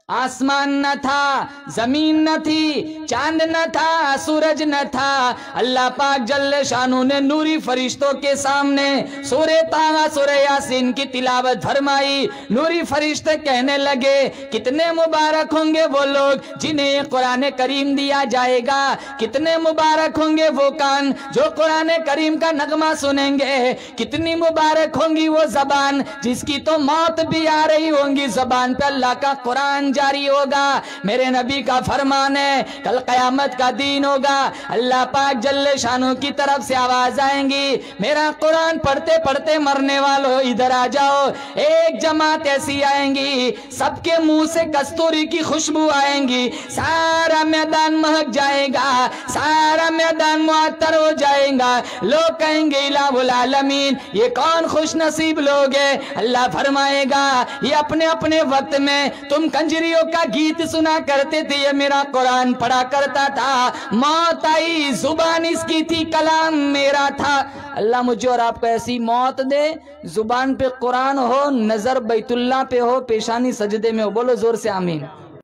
آسمان نہ تھا، زمین نہ تھی، چاند نہ تھا، سورج نہ تھا، اللہ پاک جل شانہ نے نوری فرشتوں کے سامنے سورہ طٰہٰ سورہ یاسین کی تلاوت فرمائی۔ نوری فرشتے کہنے لگے کتنے مبارک ہوں گے وہ لوگ جنہیں یہ قرآن کریم دیا جائے گا، کتنے مبارک ہوں گے وہ کان جو قرآن کریم کا نغمہ سنیں گے، کتنی مبارک ہوں گی وہ زبان جس کی تو موت بھی آ رہی ہوں گی، زبان پہ اللہ کا قرآن جاری ہوگا۔ میرے نبی کا فرمان ہے کل قیامت کا دین ہوگا، اللہ پاک جل شانہ کی طرف سے آواز آئیں گی میرا قرآن پڑھتے پڑھتے مرنے والوں ادھر آ جاؤ۔ ایک جماعت ایسی آئیں گی سب کے منہ سے کستوری کی خوشبو آئیں گی، سارا میدان مہک جائے گا، سارا میدان معطر ہو جائے گا، لوگ کہیں گے الہ العالمین یہ کون خوش نصیب لوگ ہیں؟ اللہ فرمائے گا یہ اپنے اپنے وقت میں تم کنجریوں کا گیت سنا کرتے تھے، یہ میرا قرآن پڑھا کرتا تھا، موت آئی زبان اس کی تھی کلام میرا تھا۔ اللہ مجھے اور آپ کو ایسی موت دے زبان پہ قرآن ہو، نظر بیت اللہ پہ ہو، پیشانی سجدے میں ہو، بولو زور سے آمین۔